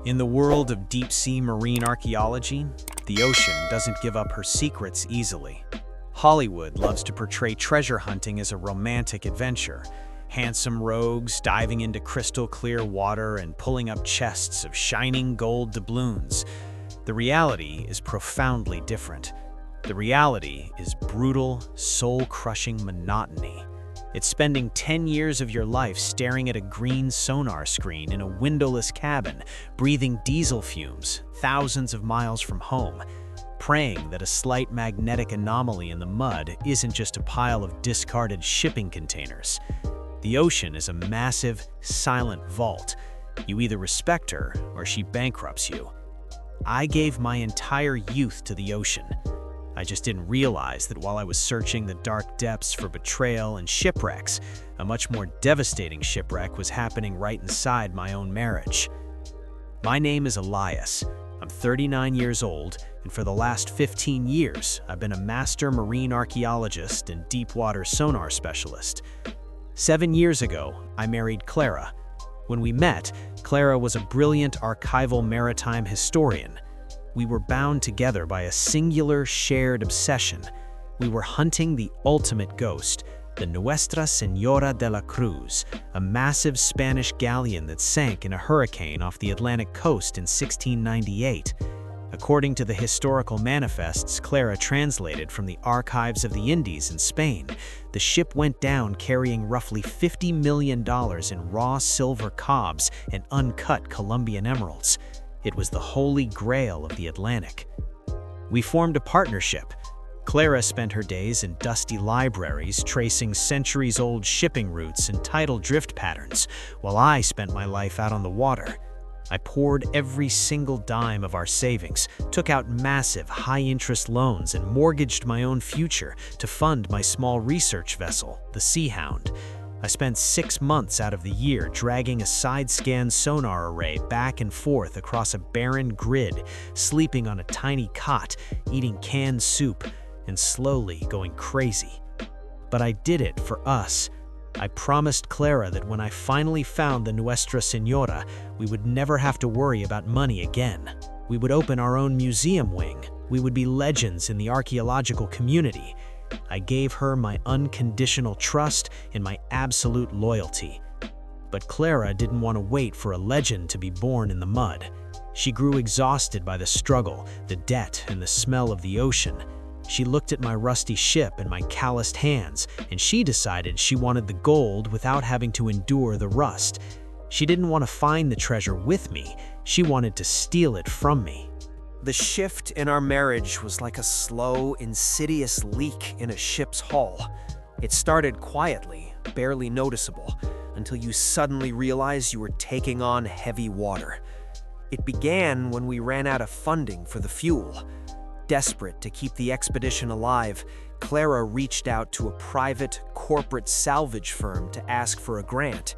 In the world of deep-sea marine archaeology, the ocean doesn't give up her secrets easily. Hollywood loves to portray treasure hunting as a romantic adventure, handsome rogues diving into crystal-clear water and pulling up chests of shining gold doubloons. The reality is profoundly different. The reality is brutal, soul-crushing monotony. It's spending 10 years of your life staring at a green sonar screen in a windowless cabin, breathing diesel fumes thousands of miles from home, praying that a slight magnetic anomaly in the mud isn't just a pile of discarded shipping containers. The ocean is a massive, silent vault. You either respect her or she bankrupts you. I gave my entire youth to the ocean. I just didn't realize that while I was searching the dark depths for betrayal and shipwrecks, a much more devastating shipwreck was happening right inside my own marriage. My name is Elias. I'm 39 years old, and for the last 15 years, I've been a master marine archaeologist and deep-water sonar specialist. 7 years ago, I married Clara. When we met, Clara was a brilliant archival maritime historian. We were bound together by a singular shared obsession. We were hunting the ultimate ghost, the Nuestra Señora de la Cruz, a massive Spanish galleon that sank in a hurricane off the Atlantic coast in 1698. According to the historical manifests Clara translated from the archives of the Indies in Spain, the ship went down carrying roughly $50 million in raw silver cobs and uncut Colombian emeralds. It was the holy grail of the Atlantic. We formed a partnership. Clara spent her days in dusty libraries tracing centuries-old shipping routes and tidal drift patterns, while I spent my life out on the water. I poured every single dime of our savings, took out massive, high-interest loans, and mortgaged my own future to fund my small research vessel, the Seahound. I spent 6 months out of the year dragging a side-scan sonar array back and forth across a barren grid, sleeping on a tiny cot, eating canned soup, and slowly going crazy. But I did it for us. I promised Clara that when I finally found the Nuestra Señora, we would never have to worry about money again. We would open our own museum wing. We would be legends in the archaeological community. I gave her my unconditional trust and my absolute loyalty. But Clara didn't want to wait for a legend to be born in the mud. She grew exhausted by the struggle, the debt, and the smell of the ocean. She looked at my rusty ship and my calloused hands, and she decided she wanted the gold without having to endure the rust. She didn't want to find the treasure with me. She wanted to steal it from me. The shift in our marriage was like a slow, insidious leak in a ship's hull. It started quietly, barely noticeable, until you suddenly realized you were taking on heavy water. It began when we ran out of funding for the fuel. Desperate to keep the expedition alive, Clara reached out to a private, corporate salvage firm to ask for a grant.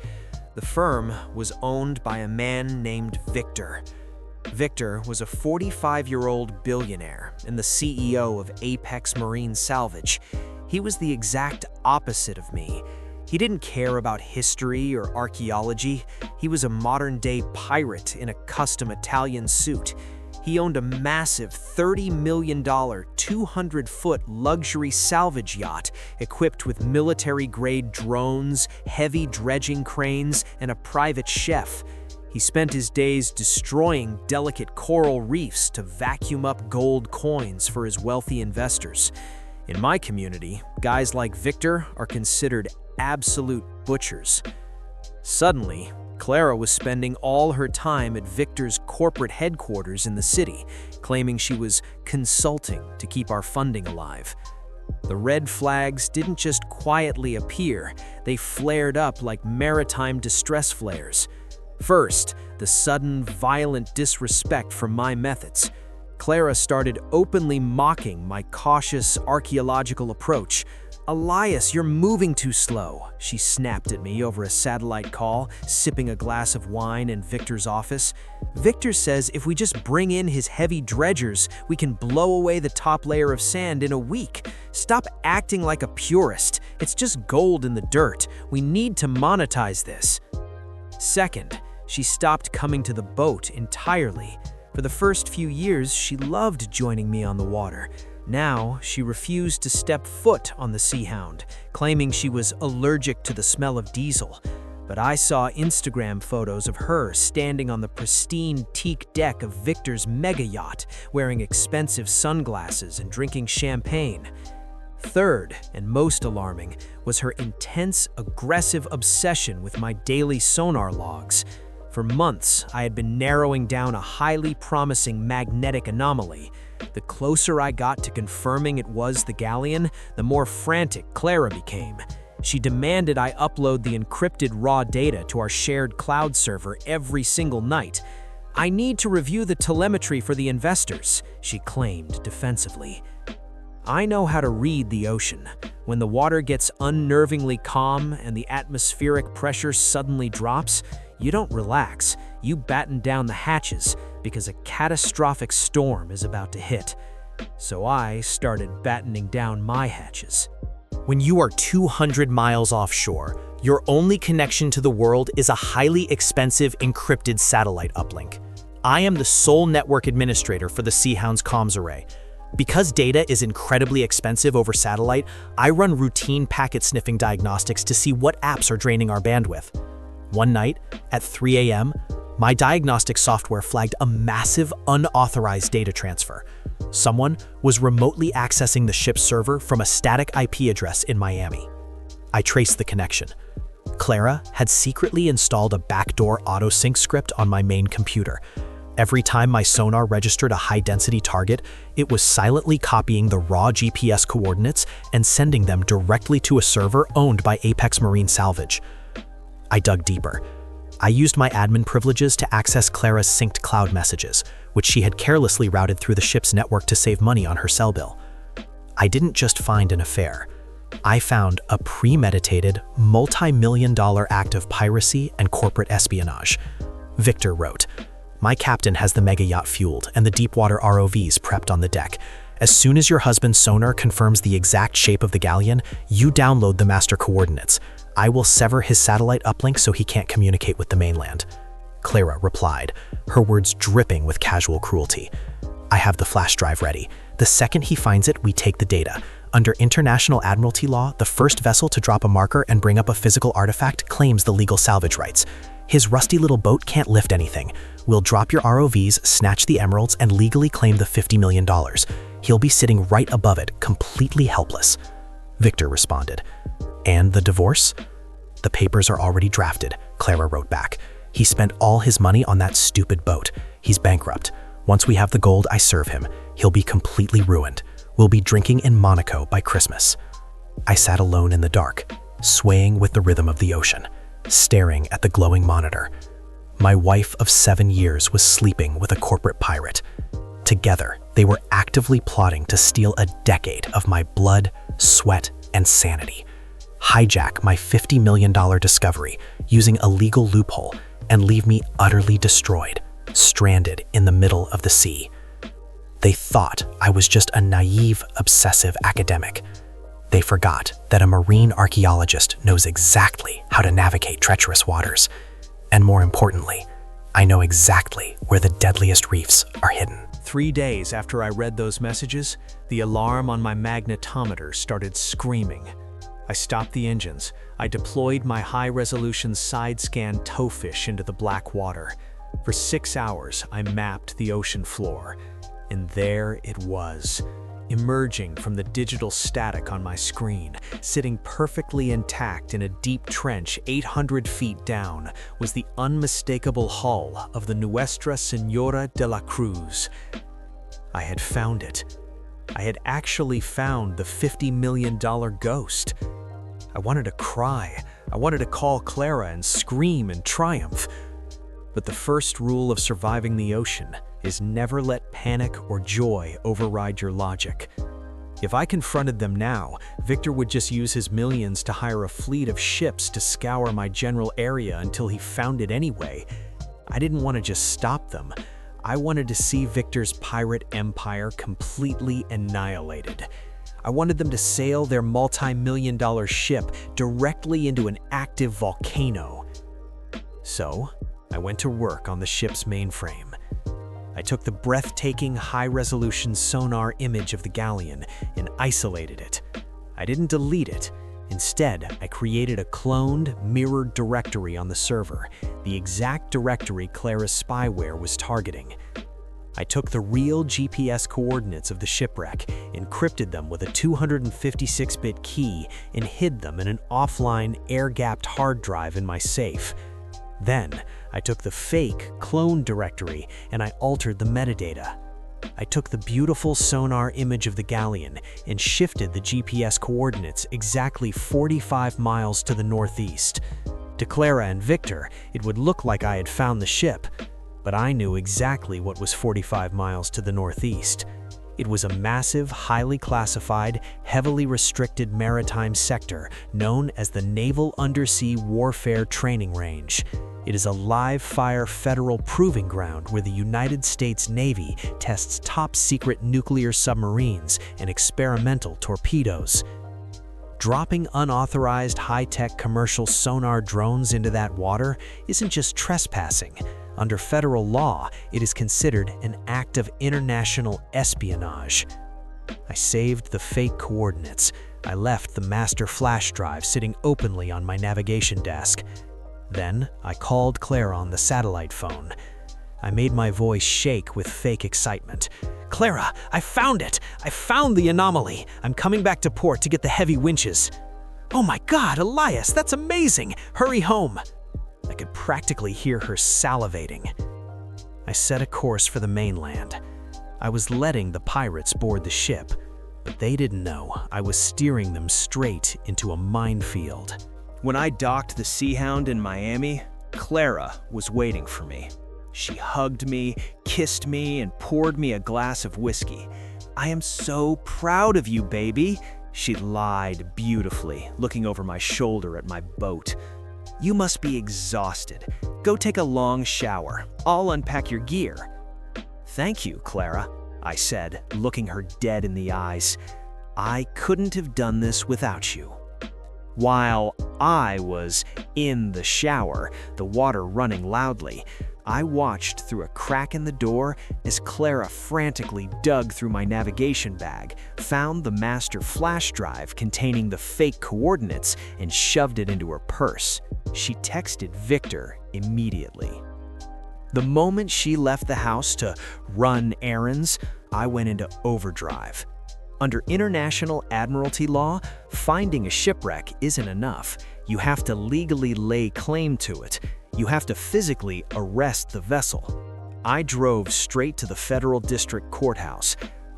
The firm was owned by a man named Victor. Victor was a 45-year-old billionaire and the CEO of Apex Marine Salvage. He was the exact opposite of me. He didn't care about history or archaeology. He was a modern-day pirate in a custom Italian suit. He owned a massive $30 million, 200-foot luxury salvage yacht equipped with military-grade drones, heavy dredging cranes, and a private chef. He spent his days destroying delicate coral reefs to vacuum up gold coins for his wealthy investors. In my community, guys like Victor are considered absolute butchers. Suddenly, Clara was spending all her time at Victor's corporate headquarters in the city, claiming she was consulting to keep our funding alive. The red flags didn't just quietly appear, they flared up like maritime distress flares. First, the sudden, violent disrespect for my methods. Clara started openly mocking my cautious archaeological approach. "Elias, you're moving too slow," she snapped at me over a satellite call, sipping a glass of wine in Victor's office. "Victor says if we just bring in his heavy dredgers, we can blow away the top layer of sand in a week. Stop acting like a purist. It's just gold in the dirt. We need to monetize this." Second, She stopped coming to the boat entirely. For the first few years, she loved joining me on the water. Now, she refused to step foot on the Sea Hound, claiming she was allergic to the smell of diesel. But I saw Instagram photos of her standing on the pristine teak deck of Victor's mega yacht, wearing expensive sunglasses and drinking champagne. Third, and most alarming, was her intense, aggressive obsession with my daily sonar logs. For months, I had been narrowing down a highly promising magnetic anomaly. The closer I got to confirming it was the galleon, the more frantic Clara became. She demanded I upload the encrypted raw data to our shared cloud server every single night. "I need to review the telemetry for the investors," she claimed defensively. I know how to read the ocean. When the water gets unnervingly calm and the atmospheric pressure suddenly drops, you don't relax. You batten down the hatches because a catastrophic storm is about to hit. So I started battening down my hatches. When you are 200 miles offshore, your only connection to the world is a highly expensive encrypted satellite uplink. I am the sole network administrator for the Sea Hound's comms array. Because data is incredibly expensive over satellite, I run routine packet sniffing diagnostics to see what apps are draining our bandwidth. One night, at 3 a.m., my diagnostic software flagged a massive unauthorized data transfer. Someone was remotely accessing the ship's server from a static IP address in Miami. I traced the connection. Clara had secretly installed a backdoor auto-sync script on my main computer. Every time my sonar registered a high-density target, it was silently copying the raw GPS coordinates and sending them directly to a server owned by Apex Marine Salvage. I dug deeper. I used my admin privileges to access Clara's synced cloud messages, which she had carelessly routed through the ship's network to save money on her cell bill. I didn't just find an affair. I found a premeditated, multi-million-dollar act of piracy and corporate espionage. Victor wrote, "My captain has the mega yacht fueled and the deepwater ROVs prepped on the deck. As soon as your husband's sonar confirms the exact shape of the galleon, you download the master coordinates. I will sever his satellite uplink so he can't communicate with the mainland." Clara replied, her words dripping with casual cruelty. "I have the flash drive ready. The second he finds it, we take the data. Under international admiralty law, the first vessel to drop a marker and bring up a physical artifact claims the legal salvage rights. His rusty little boat can't lift anything. We'll drop your ROVs, snatch the emeralds, and legally claim the $50 million. He'll be sitting right above it, completely helpless." Victor responded, "And the divorce?" "The papers are already drafted," Clara wrote back. "He spent all his money on that stupid boat. He's bankrupt. Once we have the gold, I serve him. He'll be completely ruined. We'll be drinking in Monaco by Christmas." I sat alone in the dark, swaying with the rhythm of the ocean, staring at the glowing monitor. My wife of 7 years was sleeping with a corporate pirate. Together, they were actively plotting to steal a decade of my blood, sweat, and sanity, hijack my $50 million discovery using a legal loophole, and leave me utterly destroyed, stranded in the middle of the sea. They thought I was just a naive, obsessive academic. They forgot that a marine archaeologist knows exactly how to navigate treacherous waters. And more importantly, I know exactly where the deadliest reefs are hidden. 3 days after I read those messages, the alarm on my magnetometer started screaming. I stopped the engines. I deployed my high-resolution side-scan towfish into the black water. For 6 hours, I mapped the ocean floor. And there it was, emerging from the digital static on my screen, sitting perfectly intact in a deep trench 800 feet down, was the unmistakable hull of the Nuestra Señora de la Cruz. I had found it. I had actually found the $50 million ghost. I wanted to cry. I wanted to call Clara and scream in triumph. But the first rule of surviving the ocean is never let panic or joy override your logic. If I confronted them now, Victor would just use his millions to hire a fleet of ships to scour my general area until he found it anyway. I didn't want to just stop them. I wanted to see Victor's pirate empire completely annihilated. I wanted them to sail their multi-million-dollar ship directly into an active volcano. So, I went to work on the ship's mainframe. I took the breathtaking high-resolution sonar image of the galleon and isolated it. I didn't delete it. Instead, I created a cloned, mirrored directory on the server, the exact directory Clara's spyware was targeting. I took the real GPS coordinates of the shipwreck, encrypted them with a 256-bit key, and hid them in an offline, air-gapped hard drive in my safe. Then, I took the fake, cloned directory and I altered the metadata. I took the beautiful sonar image of the galleon and shifted the GPS coordinates exactly 45 miles to the northeast. To Clara and Victor, it would look like I had found the ship, but I knew exactly what was 45 miles to the northeast. It was a massive, highly classified, heavily restricted maritime sector known as the Naval Undersea Warfare Training Range. It is a live-fire federal proving ground where the United States Navy tests top-secret nuclear submarines and experimental torpedoes. Dropping unauthorized high-tech commercial sonar drones into that water isn't just trespassing. Under federal law, it is considered an act of international espionage. I saved the fake coordinates. I left the master flash drive sitting openly on my navigation desk. Then, I called Clara on the satellite phone. I made my voice shake with fake excitement. "Clara, I found it! I found the anomaly! I'm coming back to port to get the heavy winches." "Oh my God, Elias, that's amazing! Hurry home!" I could practically hear her salivating. I set a course for the mainland. I was letting the pirates board the ship, but they didn't know I was steering them straight into a minefield. When I docked the Seahound in Miami, Clara was waiting for me. She hugged me, kissed me, and poured me a glass of whiskey. "I am so proud of you, baby," she lied beautifully, looking over my shoulder at my boat. "You must be exhausted. Go take a long shower. I'll unpack your gear." "Thank you, Clara," I said, looking her dead in the eyes. "I couldn't have done this without you." While I was in the shower, the water running loudly, I watched through a crack in the door as Clara frantically dug through my navigation bag, found the master flash drive containing the fake coordinates, and shoved it into her purse. She texted Victor immediately. The moment she left the house to run errands, I went into overdrive. Under international admiralty law, finding a shipwreck isn't enough. You have to legally lay claim to it. You have to physically arrest the vessel. I drove straight to the federal district courthouse.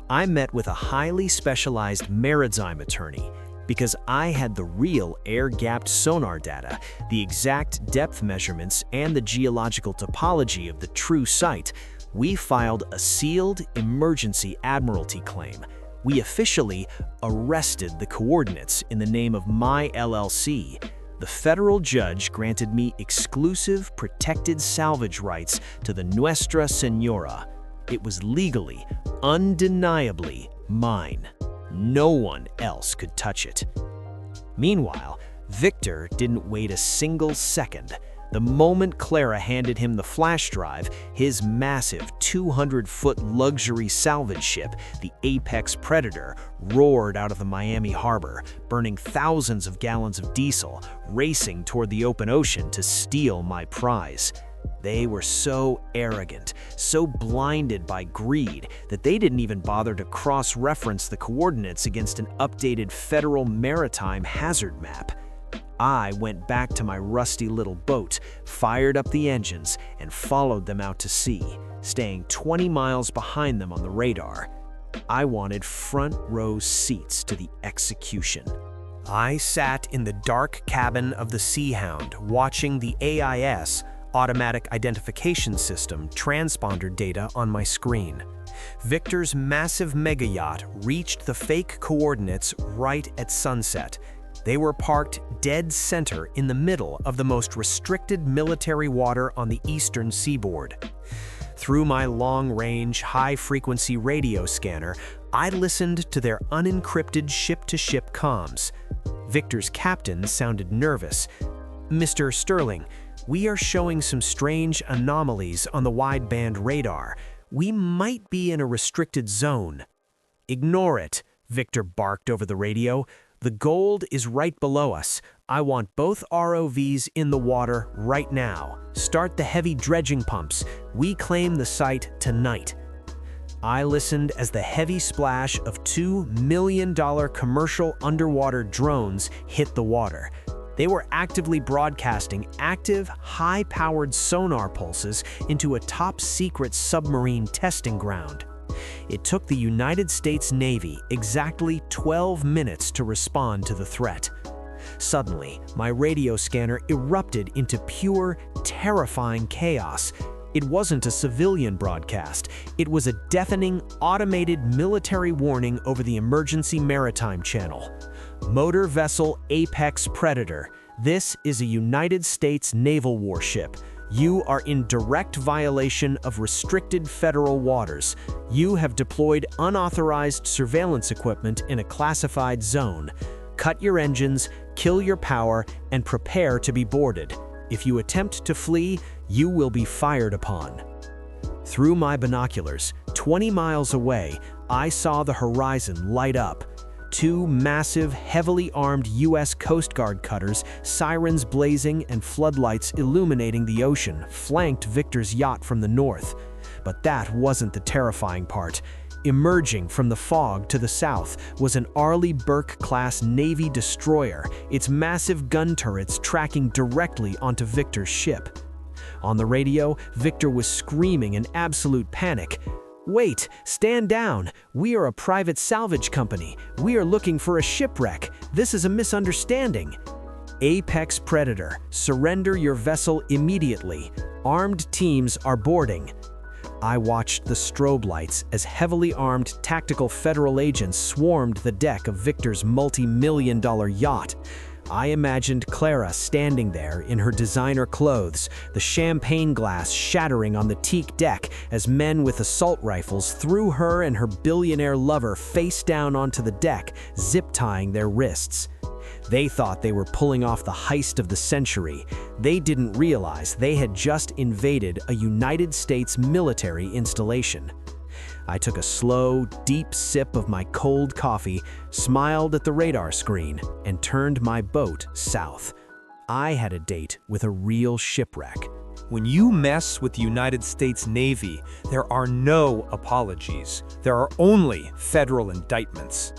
I met with a highly specialized maritime attorney because I had the real air-gapped sonar data, the exact depth measurements, and the geological topology of the true site. We filed a sealed emergency admiralty claim. We officially arrested the coordinates in the name of my LLC. The federal judge granted me exclusive protected salvage rights to the Nuestra Senora. It was legally, undeniably mine. No one else could touch it. Meanwhile, Victor didn't wait a single second. The moment Clara handed him the flash drive, his massive 200-foot luxury salvage ship, the Apex Predator, roared out of the Miami harbor, burning thousands of gallons of diesel, racing toward the open ocean to steal my prize. They were so arrogant, so blinded by greed, that they didn't even bother to cross-reference the coordinates against an updated federal maritime hazard map. I went back to my rusty little boat, fired up the engines, and followed them out to sea, staying 20 miles behind them on the radar. I wanted front-row seats to the execution. I sat in the dark cabin of the Seahound, watching the AIS, Automatic Identification System, transponder data on my screen. Victor's massive mega yacht reached the fake coordinates right at sunset. They were parked dead center in the middle of the most restricted military water on the eastern seaboard. Through my long-range, high-frequency radio scanner, I listened to their unencrypted ship-to-ship comms. Victor's captain sounded nervous. "Mr. Sterling, We are showing some strange anomalies on the wideband radar. We might be in a restricted zone." "Ignore it," Victor barked over the radio. "The gold is right below us. I want both ROVs in the water right now. Start the heavy dredging pumps. We claim the site tonight." I listened as the heavy splash of $2 million commercial underwater drones hit the water. They were actively broadcasting active, high-powered sonar pulses into a top-secret submarine testing ground. It took the United States Navy exactly 12 minutes to respond to the threat. Suddenly, my radio scanner erupted into pure, terrifying chaos. It wasn't a civilian broadcast. It was a deafening, automated military warning over the emergency maritime channel. "Motor vessel Apex Predator. This is a United States naval warship. You are in direct violation of restricted federal waters. You have deployed unauthorized surveillance equipment in a classified zone. Cut your engines, kill your power, and prepare to be boarded. If you attempt to flee, you will be fired upon." Through my binoculars, 20 miles away, I saw the horizon light up. Two massive, heavily armed U.S. Coast Guard cutters, sirens blazing and floodlights illuminating the ocean, flanked Victor's yacht from the north. But that wasn't the terrifying part. Emerging from the fog to the south was an Arleigh Burke-class Navy destroyer, its massive gun turrets tracking directly onto Victor's ship. On the radio, Victor was screaming in absolute panic. "Wait, stand down. We are a private salvage company. We are looking for a shipwreck. This is a misunderstanding." "Apex Predator, surrender your vessel immediately. Armed teams are boarding." I watched the strobe lights as heavily armed tactical federal agents swarmed the deck of Victor's multi-million-dollar yacht. I imagined Clara standing there in her designer clothes, the champagne glass shattering on the teak deck as men with assault rifles threw her and her billionaire lover face down onto the deck, zip-tying their wrists. They thought they were pulling off the heist of the century. They didn't realize they had just invaded a United States military installation. I took a slow, deep sip of my cold coffee, smiled at the radar screen, and turned my boat south. I had a date with a real shipwreck. When you mess with the United States Navy, there are no apologies. There are only federal indictments.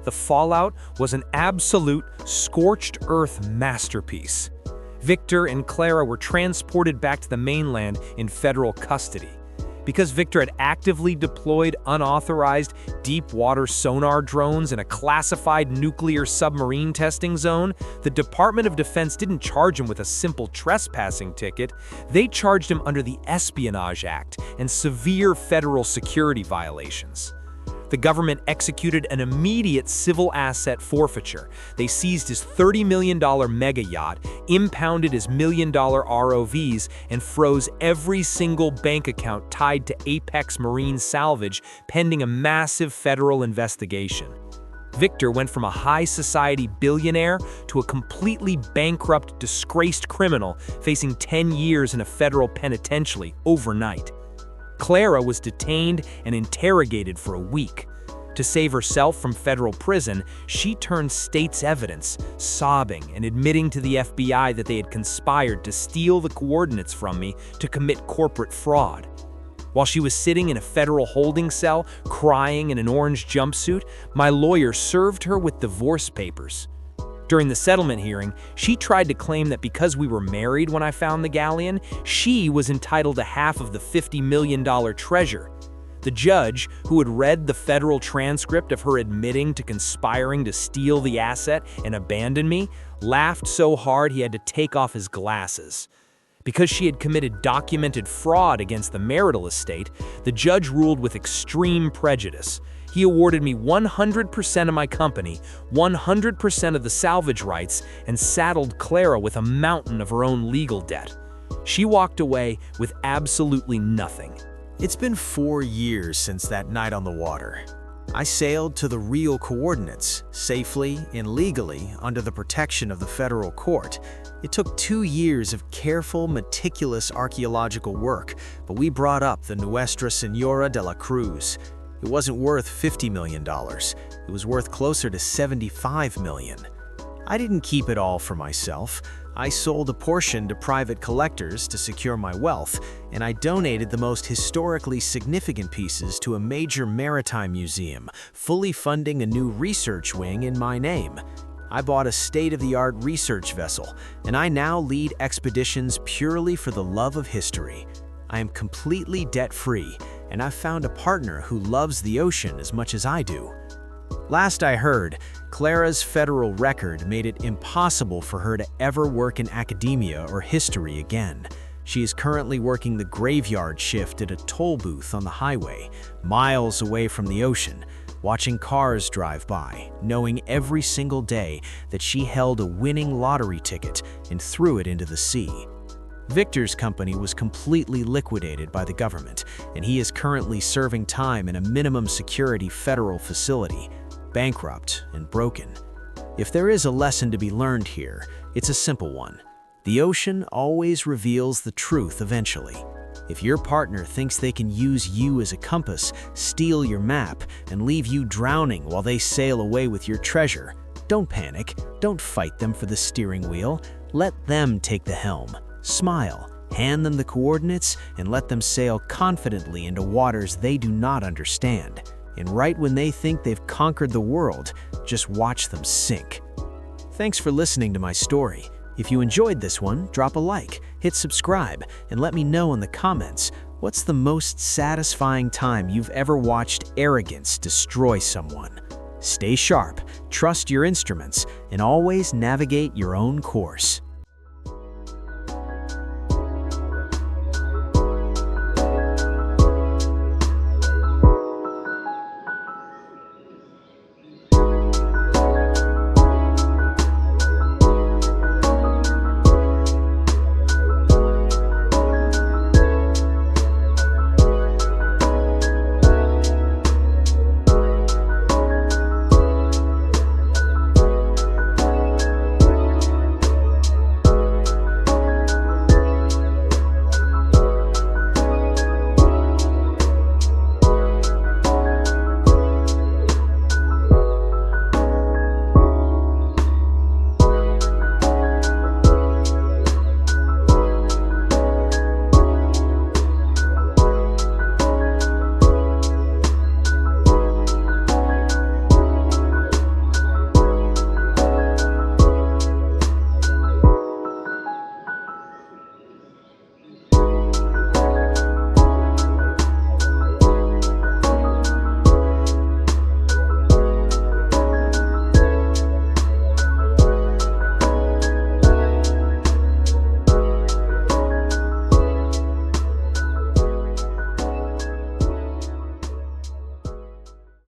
The fallout was an absolute scorched earth masterpiece. Victor and Clara were transported back to the mainland in federal custody. Because Victor had actively deployed unauthorized deep-water sonar drones in a classified nuclear submarine testing zone, the Department of Defense didn't charge him with a simple trespassing ticket. They charged him under the Espionage Act and severe federal security violations. The government executed an immediate civil asset forfeiture. They seized his $30 million mega yacht, impounded his million-dollar ROVs, and froze every single bank account tied to Apex Marine Salvage, pending a massive federal investigation. Victor went from a high society billionaire to a completely bankrupt, disgraced criminal facing 10 years in a federal penitentiary overnight. Clara was detained and interrogated for a week. To save herself from federal prison, she turned state's evidence, sobbing and admitting to the FBI that they had conspired to steal the coordinates from me to commit corporate fraud. While she was sitting in a federal holding cell, crying in an orange jumpsuit, my lawyer served her with divorce papers. During the settlement hearing, she tried to claim that because we were married when I found the galleon, she was entitled to half of the $50 million treasure. The judge, who had read the federal transcript of her admitting to conspiring to steal the asset and abandon me, laughed so hard he had to take off his glasses. Because she had committed documented fraud against the marital estate, the judge ruled with extreme prejudice. He awarded me 100% of my company, 100% of the salvage rights, and saddled Clara with a mountain of her own legal debt. She walked away with absolutely nothing. It's been 4 years since that night on the water. I sailed to the real coordinates, safely and legally under the protection of the federal court. It took 2 years of careful, meticulous archaeological work, but we brought up the Nuestra Señora de la Cruz. It wasn't worth $50 million. It was worth closer to $75 million. I didn't keep it all for myself. I sold a portion to private collectors to secure my wealth, and I donated the most historically significant pieces to a major maritime museum, fully funding a new research wing in my name. I bought a state-of-the-art research vessel, and I now lead expeditions purely for the love of history. I am completely debt-free, and I've found a partner who loves the ocean as much as I do. Last I heard, Clara's federal record made it impossible for her to ever work in academia or history again. She is currently working the graveyard shift at a toll booth on the highway, miles away from the ocean, watching cars drive by, knowing every single day that she held a winning lottery ticket and threw it into the sea. Victor's company was completely liquidated by the government, and he is currently serving time in a minimum security federal facility, bankrupt and broken. If there is a lesson to be learned here, it's a simple one. The ocean always reveals the truth eventually. If your partner thinks they can use you as a compass, steal your map, and leave you drowning while they sail away with your treasure, don't panic. Don't fight them for the steering wheel. Let them take the helm. Smile, hand them the coordinates, and let them sail confidently into waters they do not understand. And right when they think they've conquered the world, just watch them sink. Thanks for listening to my story. If you enjoyed this one, drop a like, hit subscribe, and let me know in the comments, what's the most satisfying time you've ever watched arrogance destroy someone? Stay sharp, trust your instruments, and always navigate your own course.